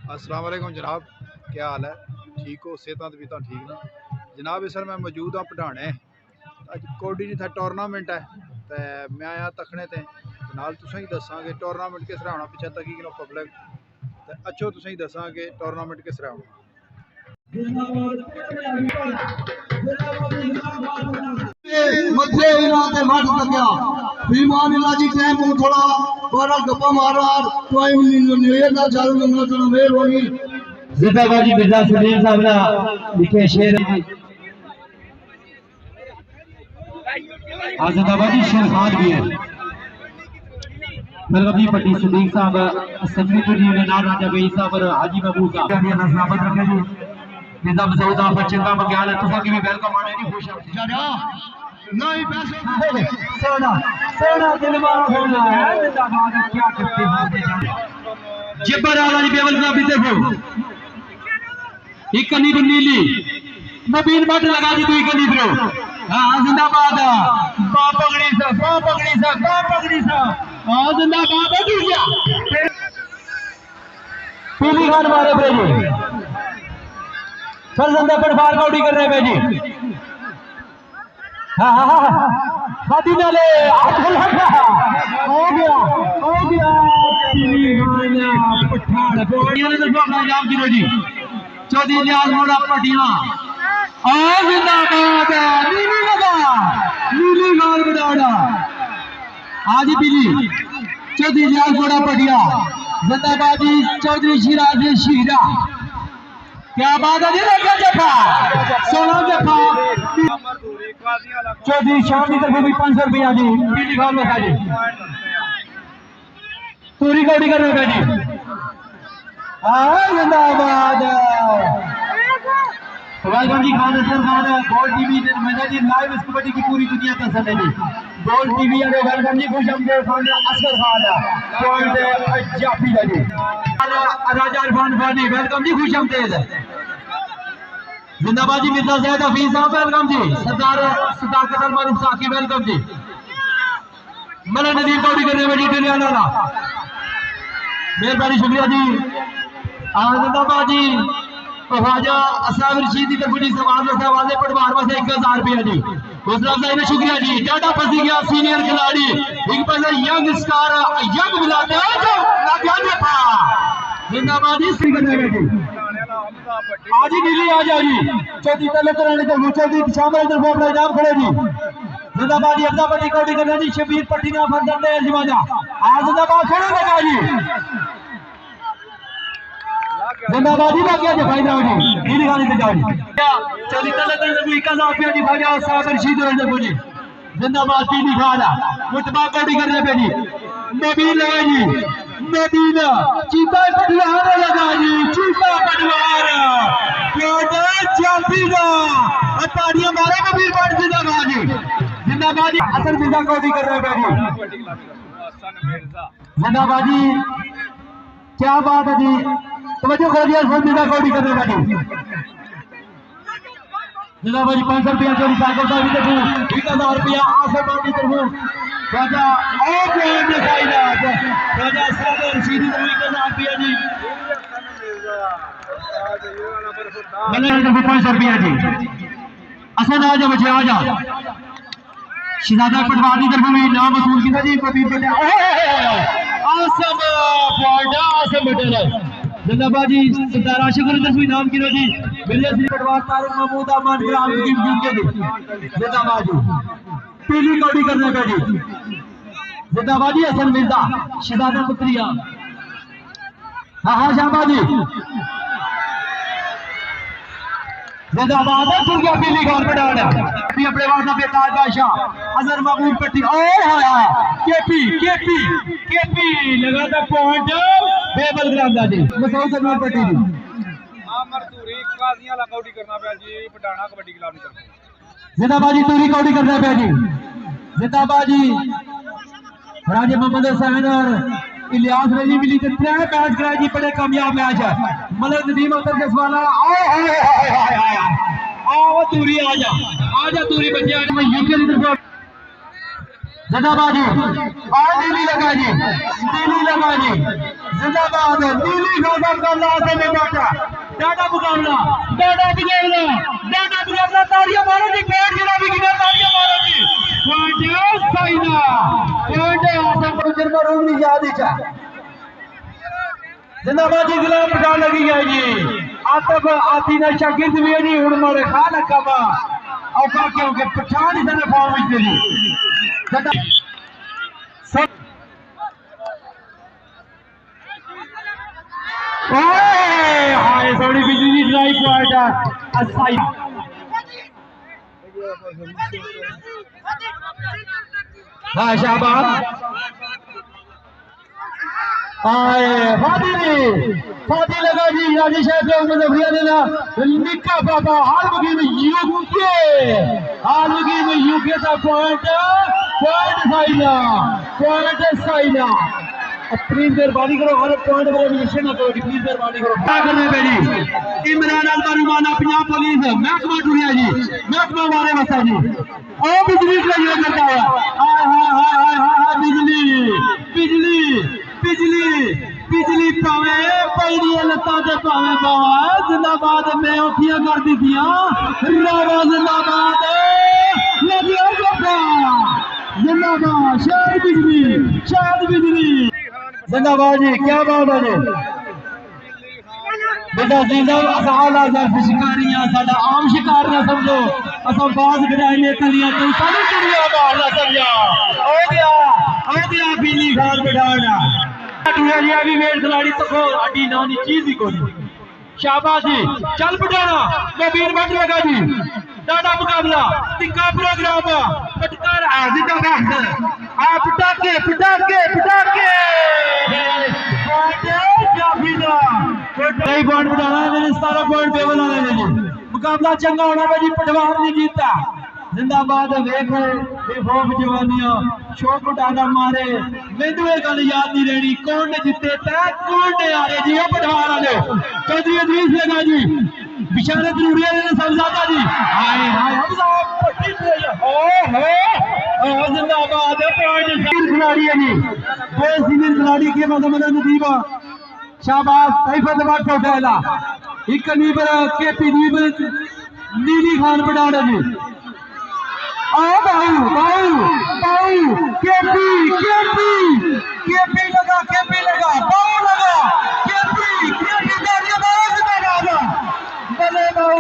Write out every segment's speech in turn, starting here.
अस्सलाम वालेकुम जनाब, क्या हाल है? ठीक हो? सेहत तबीयत ठीक ना जनाब? इस मैं मौजूद हाँ पढ़ाने अज कोडी जिथे टूरनामेंट है तो मैं आया तकने ते नाल तुसें ही दसा कि टूरनामेंट किस तरह होना। पिछे तकी किलो पब्लिक तो अच्छो तुसें ही दसा कि टूरनामेंट किस तरह होना। मथे इलाते मट सकिया बीमान इलाजी टाइम को थोड़ा बारा गप्पा मारा तो ये ना चालू ना तो मेहरबानी जिंदाबाद मिर्जा सलीम साहब ना लिखे शेर जिंदाबादी शेरखान भी है मलबी पट्टी सदीक साहब सेक्रेटरी यूनियन राजा भाई साहब और हाजी महबूब साहब ये नजराबत रखे जी निजाम सऊद आप चंगा बग्याल तुसा की भी वेलकम आने की खुश नहीं पैसे सोना सोना दिलवार होना है जिंदाबाद क्या करते हैं जिब्बर आला जी बेवल का भी देखो एक कनी तो नीली नबीन बट लगा जी दुई कनी थ्रो हां जिंदाबाद बा पगड़ी सा हां जिंदाबाद हो गया पीली खान मारे ब्रेजी फरजंदा पर बार कौड़ी कर रहे हैं जी हादी नाले हो गया पीली खान पठान बोडियां ने तो अपना नाम गिरो जी चौधरी लियाज मोड़ा पटिया जिंदाबाद नीली गाल बड़ाड़ा आज पीली चौधरी लियाज मोड़ा पटिया जिंदाबाद चौधरी शिराज शीरा क्या बात है जी जफा 16 जफा चौधरी शाम की तरफ भी 500 रुपया जी पीली खान में जी पूरी कौड़ी कर रहे जी जिंदाबाद वेलकम जी खान असर खान गोल्ड टीवी मजा जी लाइव इस कबड्डी की पूरी दुनिया का सर जी गोल्ड टीवी वाले वेलकम जी खुश हमदे खान असर खान पॉइंट जाफी जी राजा इरफान फानी वेलकम जी खुश हमदे जिंदाबाद जी मिर्जा जैद हफीज साहब वेलकम जी सरदार सदाकत अल मारूफ साकी वेलकम जी मले नदीम कौड़ी करने में जी दुनिया वाला मेहरबानी शुक्रिया जी जिंदाबाद जी ख्वाजा असलाम रशीद की तरफ जी समाज से आवाजे पटवार में 1000 रुपया जी हौसला अफजाई में शुक्रिया जी टाटा फंसी गया सीनियर खिलाड़ी एक पैसा यंग स्टार यंग मिलाते जिंदाबाद जी श्री जी आज ही नीली आ जाओ जी चौथी तलब कराने को चौथी शामिल तरफ अपना इनाम खड़े जी जिंदाबाद अपना पट्टी कौड़ी करना जी शबीर पट्टी ना फंदन दे जिमाजा आज जिंदाबाद खड़े लगा जी जिंदाबादी लग गया जी भाई जाओ जी नीली खानी से जाओ जी चौथी तलब कराने को 1000 रुपया जी भाई जाओ साहब रशीद रंजन जी जिंदाबाद पीली खाना मुतबा कौड़ी करने पे जी नबील लगा जी नबील चीता पटवार लगा जी चीता पटवार जाफी का ताड़ियां मारे कबीर पट जिंदाबाद जी जिंदाबाद असर मिर्जा कौड़ी कर रहे हैं जी जिंदाबाद जी क्या बात है जी तवज्जो कर दिया मिर्जा कौड़ी कर रहे हैं जी जिंदाबाद जी 500 रुपया चोरी साइकिल साहब की तरफ 1000 रुपया आसमान की तरफ राजा और प्यार दिखाई राजा सागर रशीदी 1000 रुपया जी मैंने 500 रुपया जी असन आ जा बच्चे आ जा शहजादा पटवार की तरफ भी नाम वसूल किया जी कबीर बेटा आसम पॉइंट आसम बेटा जिंदाबाद जी सरदार आशिक की तरफ भी नाम किया जी मिर्जा श्री पटवार तारिक महमूद अमान ग्राम की जिंदाबाद जी पीली कौड़ी करने पे जी जिंदाबाद जी हसन मिर्जा शहजादा पुत्रिया हाँ शाहबाद जी जिंदाबाद है तुर्किया पीली खान पठान अपने वादा बेताज बादशाह अजहर महबूब पट्टी केपी केपी केपी लगातार पॉइंट बेबल ग्रांदा जी मसूद सलमान पट्टी जी मरदूरी काजियां ला कौड़ी करना पे जी पठाना कबड्डी क्लब की तरफ जिंदाबाद जी तूरी कौड़ी करना पे जी जिंदाबाद जी राजे मोहम्मद हुसैन और इलियास रजी मिली थे 3 मैच कराए जी बड़े कामयाब मैच है मलिक नदीम अख्तर जसवाला आओ दूरी आ जा दूरी बच्चे आज मैं यूके की तरफ जिंदाबाद जी, और नीली लगा जी, नीली लगा जी, जिंदाबाद नीली खासा मुकाबला आसिम में बाटा डाटा मुकाबला तालियां मारो जी, पेट गिरा भी गिरा, तालियां मारो जी। पॉइंट साइना पॉइंट आसिम को जर्मा रोग नहीं याद ही चा जिंदाबाद जी, गुलाम पठान लगी है जी, आतब आती ना शागिर्द भी है जी, हुन मारे खान कमा औका क्योंकि पठान इधर फॉर्म में जी हाय सोनी बिजली ड्राइव पॉइंट असाई हाँ शाबाश फादी लगा जी, राजेश मुजफ्फरिया ने ना निक्का पापा हाल में यूके का पॉइंट साइना प्लीज मेहरबानी करो, हर पॉइंट पर मिशन ना करो, प्लीज मेहरबानी करो। क्या करने पे जी इमरान अलबारुमाना पंजाब पुलिस महकमा टुरिया जी, महकमा वाले बसा जी और बिजली का ये करता है, हाय बिजली बिजली बिजली बिजली पावे पहली लत्ता से पावे बाबा जिंदाबाद में उठिया कर दी दिया रावा जिंदाबाद जिंदाबाद शायद बिजली जिंदाबाद जी, क्या बात है जी बेटा जिंदाबाद शिकारियां साडा आम शिकार ना समझो, असा बाज गड़ाइने कलियां तू सानू चिड़िया मार ना समझा ओ दिया बिजली खान बिठाना टुरिया भी मेरे खिलाड़ी तो अड्डी नानी चीज ही कोई। शाबाश जी, चल पटाना नबीर बट लगा जी, डाटा मुकाबला टिक्का प्रोग्राम पटकार पटाके पटाके पटाके कई पॉइंट बढ़ाना है मैंने, 17 पॉइंट पे बनाने में मुकाबला चंगा होना है जी, पटवार नहीं जीता जिंदाबाद वेख बेखौफ जवानियां शौक उठाना मारे मैनू ये गल याद नहीं रहनी कौन ने जीते तय कौन ने हारे जी, पटवार वाले चौधरी अजीज लगा जी, बिशारत नूरिया ने समझाता जी, हाय हाय जिंदाबाद खिलाड़ी है जी, दो सीनियर खिलाड़ी के मतलब नदीबा शाबाश तैफतबाद टोटेला एक नीबर केपी नीबर नीली खान पटाना जी, आओ बाऊ केपी लगा बाऊ लगा केपी बल्ले बाऊ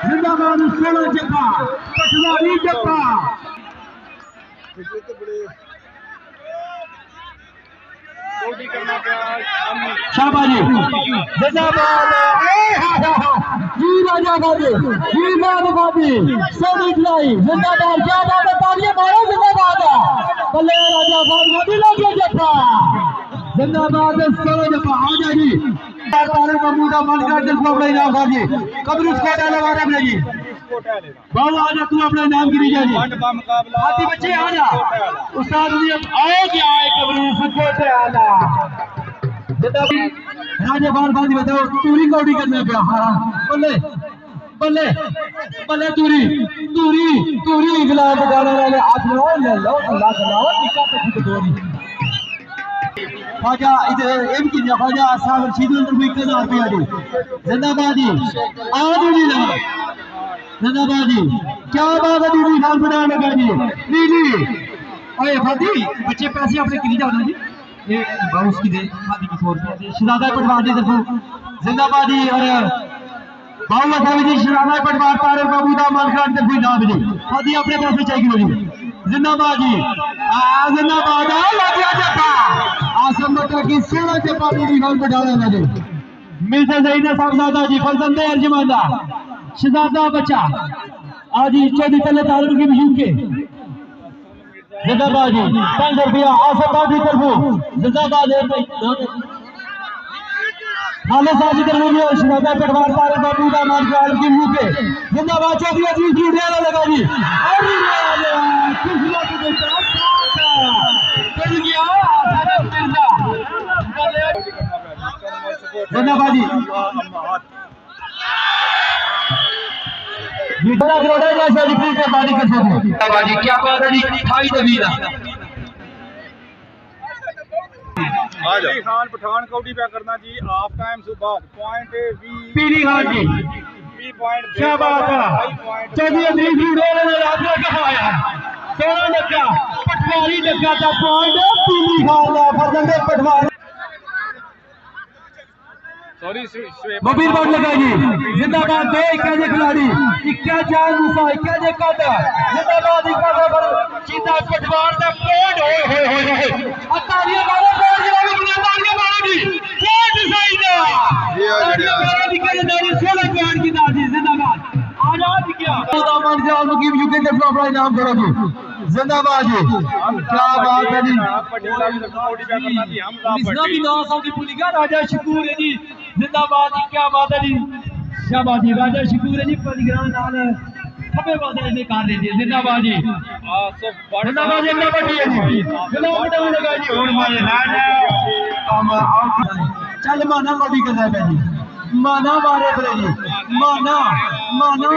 जिंदाबाद सोना जप्पा पटवारी जप्पा शाबाजी जिंदाबाद जी, राजा गाजी जी, मान गाजी सोनी खिलाई जिंदाबाद, क्या बात है तालियां मारो जिंदाबाद, बल्ले राजा गाजी लगे जप्पा जिंदाबाद सोना जप्पा आ जा जी, तारे बाबू का मन कर दिल को अपना इनाम खा जी, कब्र उसको डाले वाले अपने जी बाबू आ जा, तू अपना नाम गिरी जा जी, हाथी बच्चे आ जा उस्ताद जी आओ क्या है कब्र उसको डाला राजा बार बताओ तूरी कौड़ी करने पे बल्ले बल्ले बल्ले तूरी गिलास गाने वाले हाथ ले लो अल्लाह टिका तो दोरी ख्वाजा इधर एम की ख्वाजा साहब रशीदुल रुपये 1000 रुपया दी जिंदाबाद जी, आदमी जिंदाबाद जी, क्या बात है दीदी खान पटान लगा जी नीली ओए फादी बच्चे पैसे अपने किनी जाना जी, ये बाउस की दे फादी की 100 रुपया दे शहजादा पटवार दी तरफ जिंदाबाद जी, और बाउला साहब जी शहजादा पटवार तारे बाबू दा मानखान तरफ नाम जी, फादी अपने पैसे चाहिए जी जिंदाबाद जी, जिंदाबाद लगा जप्पा आसम बटा की सोना जप्पा दीदी खान पटान लगा जी, मिर्जा ज़ैना साहबजादा जी फरजंदे अर्जमांदा शहजादा बच्चा आज 14 तले तारुल की मशहूर के जिंदाबाद जी 500 रुपया आसम की तरफ जिंदाबाद खालिद साहब की तरफ और शहजादा पटवार तारे बाबू का मानकार की मुंह के जिंदाबाद चौधरी अजीज की उड़िया लगा जी, और जिंदाबाद जी जैसे रिपीट कर बाजी कर सकते बाजी क्या बात है जी 28 तवीला अली खान पठान कौडी पे करना जी हाफ टाइम से बाद पॉइंट पीली खान जी 20 पॉइंट क्या बात है चौधरी अजीज भी रोल ने रात का आया 16 डक्का पटवारी डक्का का पॉइंट पीली खान का फरजंदे पटवारी सॉरी मोबिल बोर्ड लगाइए जिंदाबाद दो इक्का खिलाड़ी इक्का जान मूसा इक्का जे काटा जिंदाबाद इक्का पर चीता पटवार दा पॉइंट होए अतारिया वाला बोर्ड जरा भी तारिया मारो जी पॉइंट सही दा तारिया मारो निकल दारी 16 पॉइंट की दादी जिंदाबाद आजाद क्या खुदा मान जाल मुकीम यूके के अपना इनाम करो जी जिंदाबाद जी क्या बात है जी पटेला भी कौडी पे करना जी हमजा इसना भी नाम साउदी पुलिका राजा शकूर है जी जिंदाबाद जी क्या बात है जी शाबाश जी राजा शकूर है जी परिग्राम नाल खबे पासे ने कर रहे जी जिंदाबाद जी जिंदाबाद जी बड़ी है जी चलो बड़ा लगा जी हुन मारे हम चल माना बड़ी करना है जी माना मारे परे जी माना माना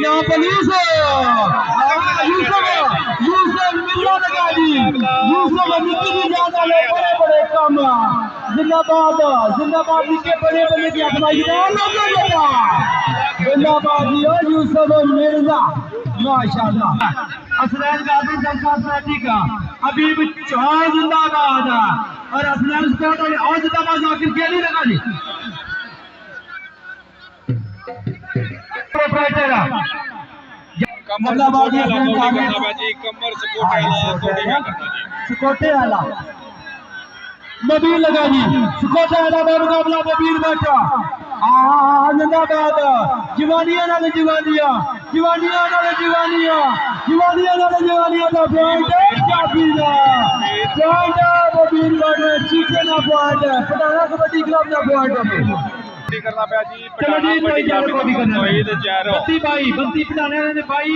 या पुलिस यूसुफ मिल्ला लगा जी यूसुफ निकी भी ज्यादा ले बड़े बड़े काम जिंदाबाद निके बड़े बड़े की अपनाई जिंदाबाद जी और यूसुफ मिर्जा माशाल्लाह असलैन गाजी जनसाथी का हबीब चौहान जिंदाबाद और असलैन स्पोर्ट और जिंदाबाद जाकिर के लिए लगा जी सकोटे वाला नबील लगा जी सकोटे वाला मुकाबला नबील बैठा जिंदाबाद जवानियां नाल जवानियां जवानियां नाल जवानियां जवानियां नाल जवानियां दा पॉइंट चाबी दा पॉइंट नबील बैठा चीचे ना पॉइंट पटाना कबड्डी क्लब दा पॉइंट करना पे जी चलो जी भाई चार को भी करना है बंती पटाने ने भाई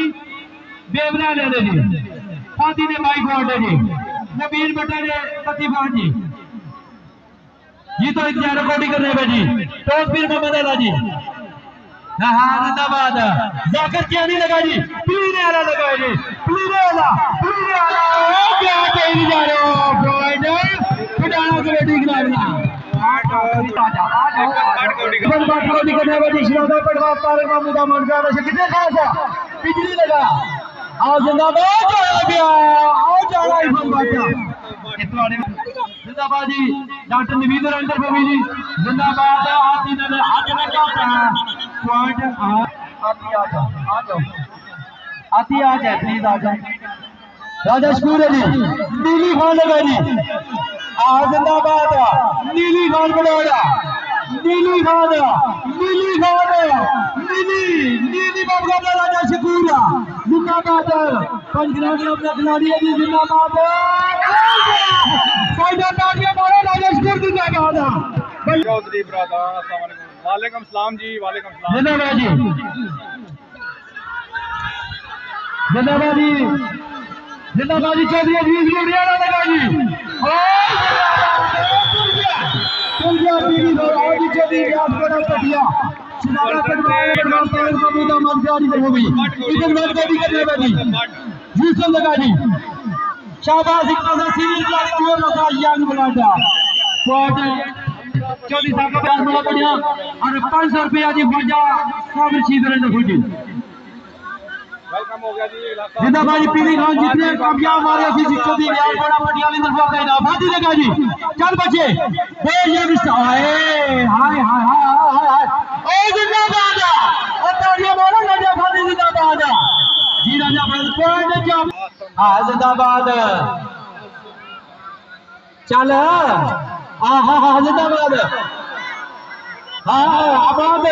बेवला ने जी फादी ने भाई पॉइंट है जी नबील बटा ने कतिफान जी ये तो एक रिकॉर्डिंग करने पे जी तौफीर मोहम्मद अला जी हां जिंदाबाद जाकर क्या नहीं लगा जी पीने वाला लगा जी पीने वाला क्या कहीं जा रहे हो पॉइंट पटाना कबड्डी खिलाड़ी बिजली लगा और जिंदाबाद जिंदाबाद जी डॉक्टर नवीद अंदर भूमि जी जिंदाबाद आती आ जाए प्लीज आ जाए राजा शकूर है जी नीली खान लगा जी जिंदाबाद नीली खान बड़ौदा नीली खान नीली मुकाबला राजा शकूर जिंदाबाद पंचग्राम में अपना खिलाड़ी है जी जिंदाबाद राजा शकूर जिंदाबाद चौधरी ब्रदर अस्सलाम वालेकुम वालेकुम सलाम जी वालेकुम सलाम जिंदाबाद जी जिंदाबाद जी जिंदाबाद जी चौधरी अजीज मुरियाना लगा जी शाबाश चौधरी साहब का प्यार बड़ा बढ़िया और 500 रुपया जी वजह साबिर चीज रखो जी वेलकम हो गया जी जिंदाबाद पीली खान जितने कामयाब आ रहे थे चौधरी यार बड़ा पटियाली दरबार का इनाम हाथी लगा जी चल बच्चे बे ये हाय हाय हाय हाय ओ जिंदाबाद ओ तालियां मारो राजा फादी जिंदाबाद जी राजा फादी पॉइंट जब हां जिंदाबाद चल हां जिंदाबाद आबाद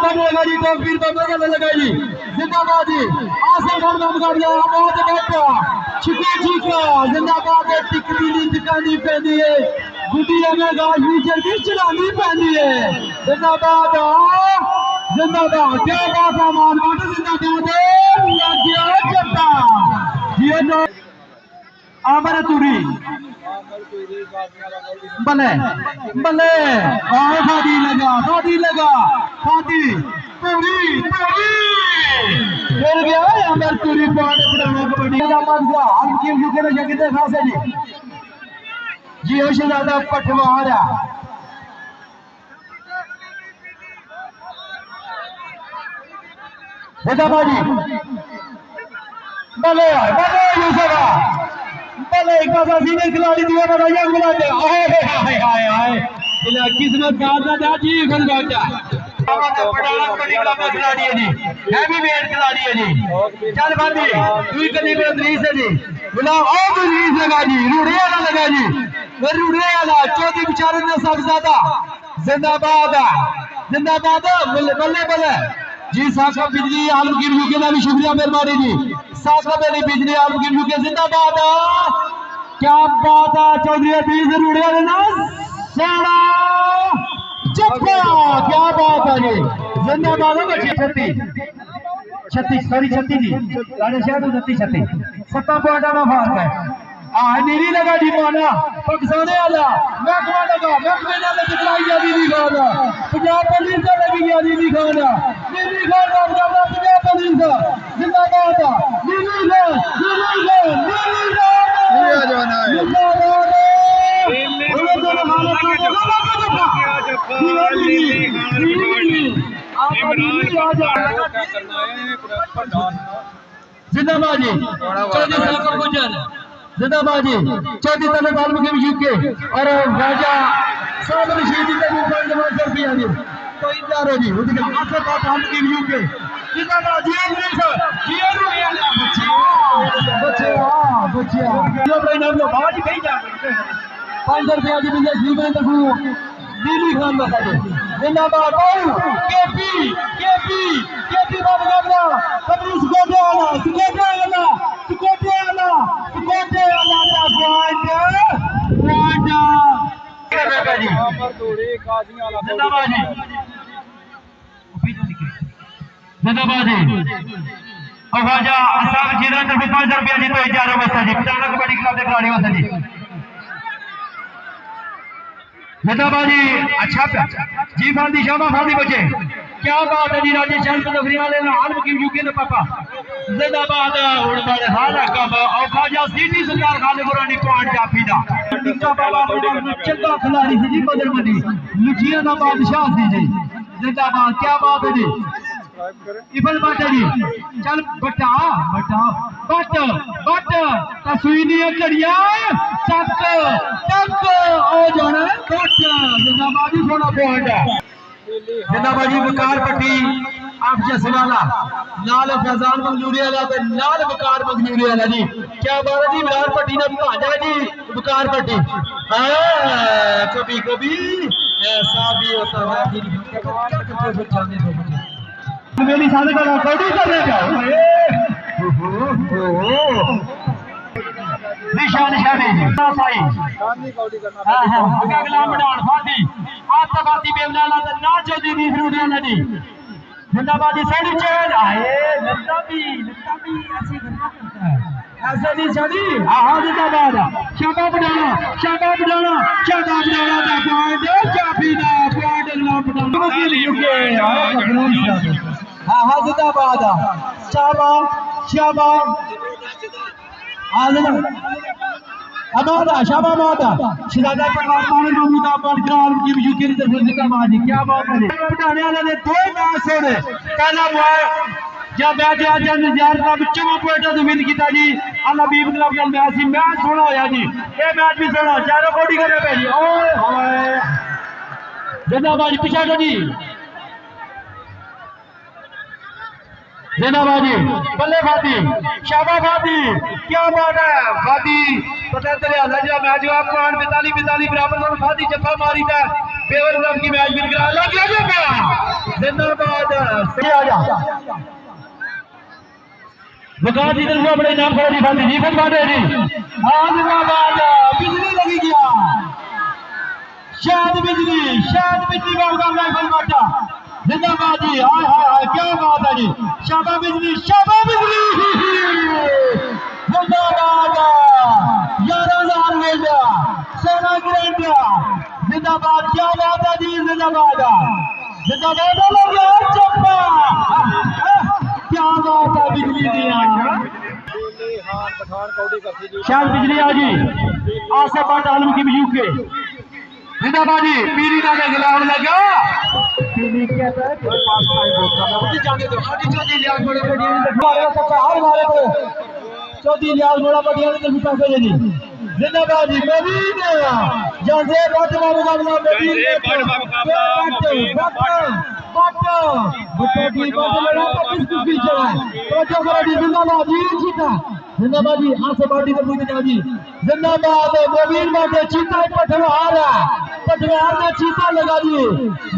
बनेगा जी तौफीर बनेगा लगा जी जिंदाबाद जी आसिफ खान का मुकाबला आबाद बैठा छिका छिका जिंदाबाद टिकदी नी टिकानी पैंदी है गुड्डी में गाज भी जल्दी चलानी पैंदी है जिंदाबाद जिंदाबाद क्या बात है मान बात जिंदाबाद लग गया जट्टा ये नो आमर तुरी भले भले फादी लगा फादी पूरी मिल गया अंदर पूरी पॉइंट बनाना कबड्डी का मत गया हम टीम यूके ने कितने खास है जी हो शहजादा पटवार जिंदाबाजी भले भले यूसुफा भले एक पासा सीनियर खिलाड़ी दिया बड़ा यंग खिलाड़ी हाय हाय हाय हाय इला किस्मत का दादा जी खिलाड़ी खिलाड़ी है जी हैवी वेट खिलाड़ी है जी चल भाभी तू कनी को दरीस है जी गुलाम और दरीस लगा जी रूड़े वाला लगा जी वो रूड़े वाला चौथी बेचारे ने सब ज्यादा जिंदाबाद बल्ले बल्ले बल्ले जी साका बिजली आलमगीर यूके का भी शुक्रिया मेहरबानी जी साका मेरी बिजली आलमगीर यूके जिंदाबाद क्या बात है चौधरी अतीस रूड़े वाले ना सारा जप्पा क्या बात है जी जिंदाबाद बच्चे 36 सॉरी 36 जी राणे शहर 36 7 पॉइंट का फर्क है नीली लगा जी माना पाकिस्तान वाला महकमा लगा महकमे ने लगी चलाई जा नीली खान पंजाब पुलिस से लगी गया नीली खान बात करना पंजाब पुलिस जिंदाबाद नीली जिंदाबाद जी जिंदाबाद जी चौथी तलब आलमगीर यूके और राजा साहब रशीदी का भी पॉइंट मार दिया जी तो इंतजार हो जी उसके आखिर बात आलमगीर यूके जिंदाबाद जी बच्चे जो भाई नाम लो बाहर ही कहीं जा 500 रुपया की बिजनेस लीवन तक नीली खान बता दे जिंदाबाद केपी बाबू गाना कबरूस गोटे वाला जिंदाबाद और ख्वाजा असाब जीरा तरफ 500 रुपया जी तो 11 बस्ता जी 50 कबड्डी क्लब के खिलाड़ी होता जी जिंदाबाद जी अच्छा जी फादी शामा फादी बचे क्या बात है जी राजेश चंद नगरी वाले ने आलमगीर यूके ने पापा जिंदाबाद और बड़े हाल कब और ख्वाजा सिटी सरकार खाने पुरानी पॉइंट जाफी दा टिक्का बाबा चंगा खिलाड़ी थी जी बदर मंडी लुचिया का बादशाह थी जी जिंदाबाद क्या बात है जी इफल बाटा जी चल बट तस्वीनी कड़िया तक ओ जाना बट जिंदाबाद ही सोना पॉइंट है जिंदाबाद जी वकार पट्टी आप जसवाला नाल फैजान मंगलूरी वाला ते नाल वकार मंगलूरी वाला जी क्या बात है जी वकार पट्टी ने भाजा जी वकार पट्टी कभी ऐसा भी होता है मेरी साथ का कौड़ी करने का निशान साई अगला मैदान फादी आतबादी बेवलाला ते ना चौधरी दी फ्रूटिया लड़ी जिंदाबाद जी साइड चेंज आए लत्ता भी ऐसे करना पड़ता है ऐसे नहीं चली जिंदाबाद शाबा बढ़ाना दा पॉइंट काफी दा पॉइंट अगला बढ़ाना के लिए जिंदाबाद शाबा अमादा शाबा मादा शिरादा पटवार माने महमूदा बरकरार की यूके की तरफ जिंदाबाद क्या बात है बढ़ाने वाले ने दो मैच छोड़े पहला जब बैठे आज नज़ार का बच्चों पॉइंट तो विन किया जी अल्लाह बीब क्लब का मैच सोना होया जी ये मैच भी सोना चारों कोडी करे पे जी ओए होए जिंदाबाद पीछे जी जिंदाबाद जी बल्ले फादी शाबा फादी क्या बात है फादी पता तेरे हाल जो मैच हुआ 45 बराबर में फादी जफा मारी था बेवर क्लब की मैच विन करा लग गया जिंदाबाद सही आ जा वकार जी तरफ बड़े नाम खड़े जी फादी जी फरमाते जी जिंदाबाद बिजली लगी गया शायद बिजली बाबू का राइफल माटा जिंदाबाद जी हाय हाय क्या बात है जी शाबा बिजली जिंदाबाद 11,000 मिल सेना ग्रेंड जिंदाबाद क्या बात है जी जिंदाबाद जिंदाबाद हो गया चप्पा। क्या बात है बिजली दिया शायद बिजली आ गई आसे पाट आलम की बिजू के जिंदाबाद जी पीरी का खिलाफ लगा पीरी कहता है तेरे पास टाइम बहुत कम है मुझे जाने दो आगे चौधरी लियाज बड़े बढ़िया ने मारे तो हर मारे को चौधरी लियाज बड़ा बढ़िया ने पैसे दे दी जिंदाबाद जी मदीन जैसे बटवा मुकाबला जिंदाबाद जी आसे पार्टी को पूछते जाओ जी जिंदाबाद मोबिन बाटे चीता पटवार पटवार में चीता लगा दिए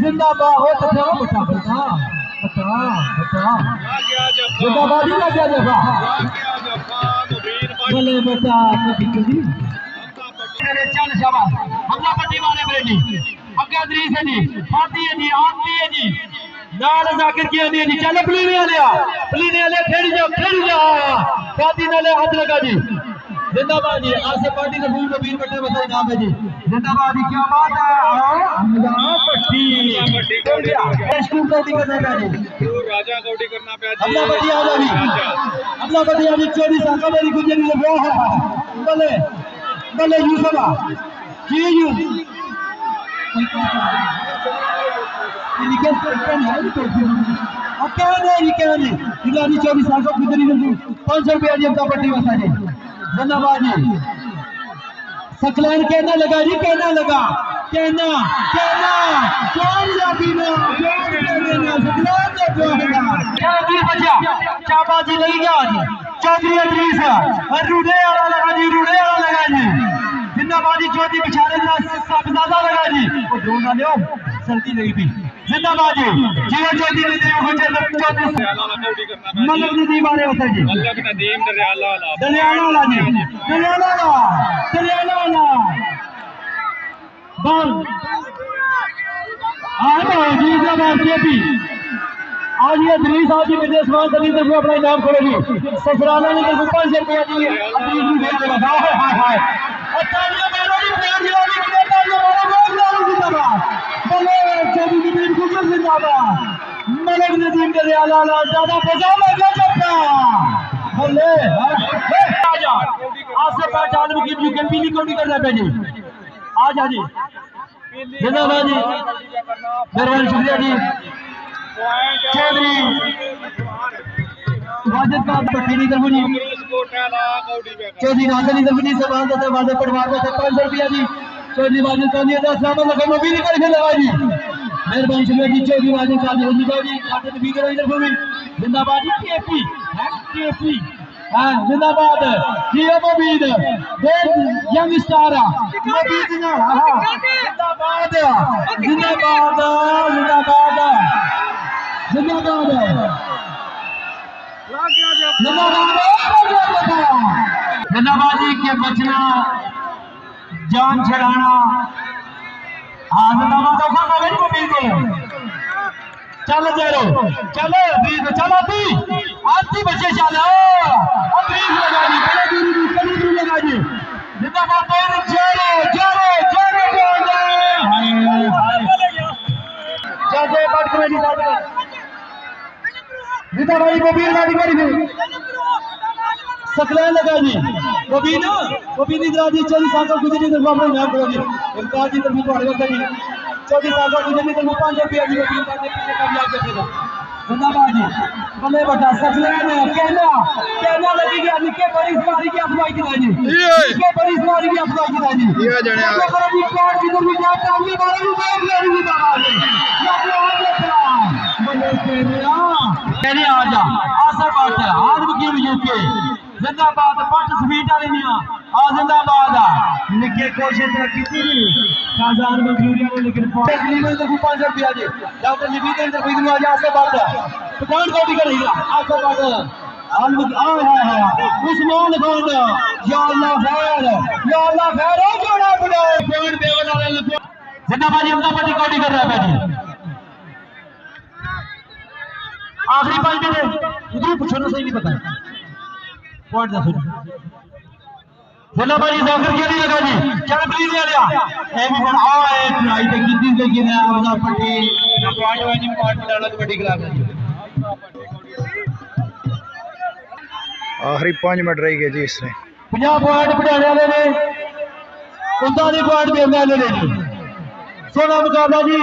जिंदाबाद हो बता बता बता बता बता जिंदाबाद ही लग गया बोले बता कभी चल शाबाश हमला पट्टी वाले ब्रेडी अग्गा दरीस है जी फाती है जी आती है जी नाल जाकर किया नहीं जी चल प्लीने वाले खेड़ जा फाती नाले हाथ लगा जी जिंदाबाद जी आसे पार्टी के फूल बीर बट्टे बता नाम है जी जिंदाबाद जी क्या बात है हमला पट्टी स्कूल कौटी करना है जी राजा कौटी करना पे हमला पट्टी आ जा जी हमला पट्टी आ जी 24 साल का मेरी गुजरी है वो है बले यूसुफा जी यू निकल कर नहीं तो क्या नहीं इलानी 24 साल का गुजरी है 500 रुपया जी हमका पट्टी बता जी जिंदाबाद जी सकलैन कहना लगा जी कहना लगा कहना कौन जाबीना सकलैन ने जोड़ा क्या दिल बचा चाबाजी लगी गया जी चौधरी अदरीस रूड़े वाला लगा जी जिंदाबाद जी चौधरी बिचारे साहबजादा लगा जी वो ड्रोन ना लो सर्दी लगी थी जिंदाबाद जी जीवन चौधरी ने देव चौधरी मलक नदीम वाले होता जी मलक नदीम दरियाला वाला जी दरियाला वाला बॉल जी जिंदाबाद केपी आज ये अदरीस आज ही विदेश मान सभी तरफ अपना इनाम करेगी ससुराला ने देखो 500 रुपया दिए अदरीस भी दे देगा हाय और तालियां मारो जी प्यार दिलाने के लिए तालियां मारो बहुत जिंदाबाद बोले चौधरी नदीम गुजर जिंदाबाद मलक नदीम के रियाला ज्यादा बजाओ लगा चप्पा बोले आजा आसे पास आलम की व्यू के पीली कोटी करना पेजी आजा जी जिंदाबाद जी मेहरबानी शुक्रिया जी चौधरी वाजिद का पट्टी नहीं करबू जी चौधरी नाजर नहीं करबू जी समान देते वाजिद पटवार को 500 रुपया जी चौधरी वाजिद का नहीं है अस्सलाम वालेकुम भी निकल के लगा जी मेहरबानी शुक्रिया जी चौधरी वाजिद का जी जी खाते भी करो इधर भी जिंदाबाद जी केपी हां जिंदाबाद जी मोबीद यंग स्टार मोबीद ना जिंदाबाद जिंदाबाद जी के बचना जान छड़ाना हाँ जिंदाबाद चल जरो चलो चलो आती बच्चे चलो लगा जी कड़ी दूरी लगा जी जिंदाबाद जिंदाबाद मोबीन गाड़ी करी सकलैन लगा जी मोबीन इधर जी 24 साल का गुजरी तरफ अपने नाम करो जी इमताज जी तरफ पढ़ गए जी 24 साल का गुजरी तरफ 500 रुपया जी मोबीन का पीछे कामयाब कर दिया जिंदाबाद जी भले बेटा सकलैन कहना लगी गया निके बड़ी मारी की अफवाही की जी निके बड़ी मारी की अफवाही की जी ये जने तो करो जी कोर्ट की तरफ जाता है मारे भी देख ले जी कहने आ जा आशा बात है आज वकील यूके जिंदाबाद पट स्पीड वाली नहीं आ जिंदाबाद लिखे कोशिश की काजार मंजूरी ने लेकिन तकरीबन देखो 500 रुपया जी डॉक्टर लिबीदन से कोई आज आशा बात है दुकान कोटी करेगा आशा बात उस्मान खान या अल्लाह खैर हो जोड़ा बड़ा पॉइंट देने वाले जिंदाबाद अहमदाबाद कोटी कर रहा है जी आखिरी 5 मिनट उधर पूछो ना सही नहीं पता पॉइंट दसो जिंदाबाद जाकर के नहीं लगा जी चल प्लीज ले लिया ए भी बड़ा आ एक ट्राई पे कितनी लेकिन है आवाज पट्टी ना पॉइंट है जी पॉइंट पटाना कबड्डी क्लब है जी आखिरी 5 मिनट रह गए जी इसने 50 पॉइंट पटाने वाले ने 39 पॉइंट देने वाले ने जी सोना मुकाबला जी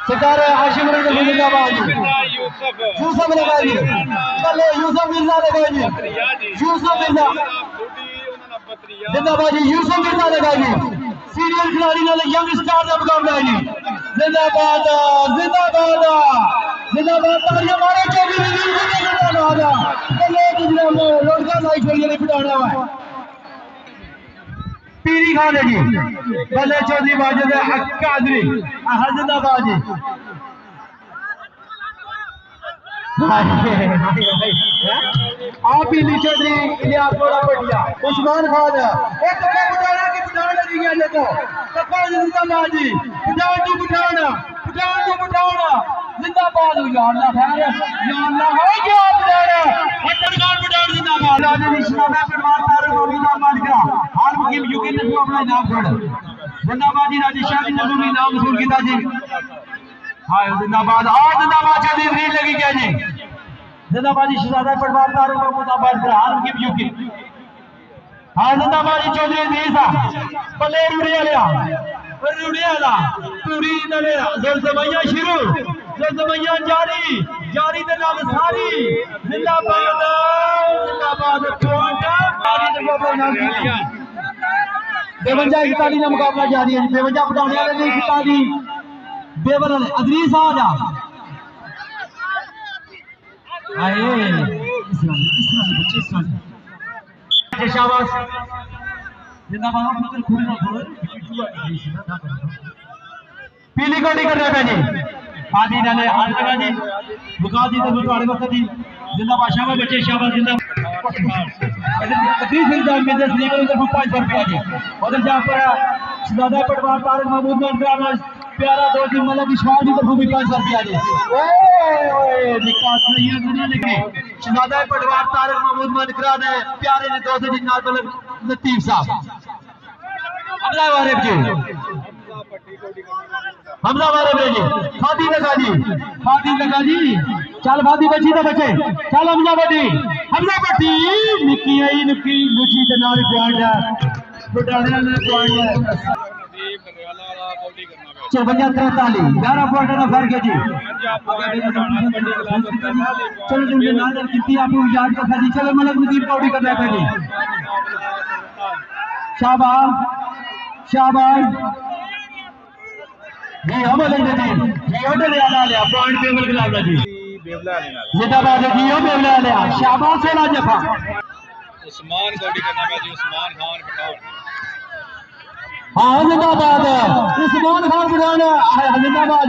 सरकार हाशिम रंग जिंदाबाद जी यूसुफ लगा जी चले यूसुफ मिर्जा लगा जी यूसुफ मिर्जा जिंदाबाद जी यूसुफ मिर्जा लगा जी सीनियर खिलाड़ी नाल यंग स्टार का मुकाबला है जी जिंदाबाद जिंदाबाद जिंदाबाद तालियां मारो चौकी में जिंदाबाद चले जिंदाबाद लड़का लाइक वाली ने बिठाना हुआ है पीरी खान है जी बल्ले चौधरी बाजद कादरी जिंदाबाद जी आप ही नीचे जी इलियास थोड़ा बढ़िया उस्मान खान एक टप्पा बुटाना की बुटान लगी गया देखो टप्पा जिंदाबाद जी बुटान तू बुटाना जिंदाबाद या अल्लाह खैर या अल्लाह हो गया बुटाना खान बुटान जिंदाबाद राजे निशाना परवार तारे गोविंद मान का हाल मुकीम यूके ने अपना इनाम छोड़ जिंदाबाद जी राजे शाह ने अपना इनाम वसूल किया जी हाय जिंदाबाद चौधरी रील लगी क्या जी जिंदाबाद जी शहजादा पटवार तारों का मुताबाद कर हाल मुकीम यूके हां जिंदाबाद जी चौधरी अजीज पल्ले रुड़िया पूरी नले ज़लज़मैया शुरू ज़लज़मैया जारी दे नाल सारी जिंदाबाद बेवंजा इकताली का मुकाबला जारी है बेवंजा पटाने वाले ने इकताली बेवर वाले अदरीस आ जा आए शाबाश जिंदाबाद मतलब खुद ना बोलो पीली कोटी कर रहा है जी आदि नाले हाथ लगा जी मुकादी तो तुम्हारे वक्त जी जिंदाबाद शाबाश बच्चे शाबाश जिंदाबाद अदरीस इल्जाम में 10 लीटर उधर 500 रुपया जी उधर जा पर शहजादा पटवार तारक महमूद मंत्राना प्यारा दो दिन मतलब विश्वास की तरफ भी 500 रुपया जी ओए निकास नहीं है दुनिया निकली शहजादा पटवार तारक महमूद मंत्राना ने प्यारे ने 200 दिन नाल मतलब लतीफ साहब हमला वारिफ जी हमला वारिफ जी फादी लगा जी चल फादी बची तो बचे चल हमला बटी निक्की आई निक्की लुची के नाल पॉइंट है बुटाने ने पॉइंट है 54-43 11 पॉइंट का फर्क है जी चलो जल्दी नाल कितनी आपको याद कर जी चलो मतलब नदीम कौड़ी कर रहा है जी शाबाश जी अमल जी ऑर्डर ले पॉइंट टेबल खिलाफ जी जिंदाबाद जी बेवला ले शाबाश वाला जफा उस्मान कौड़ी करना है जी उस्मान खान पठान हां जिंदाबाद उस्मान खान पठान जिंदाबाद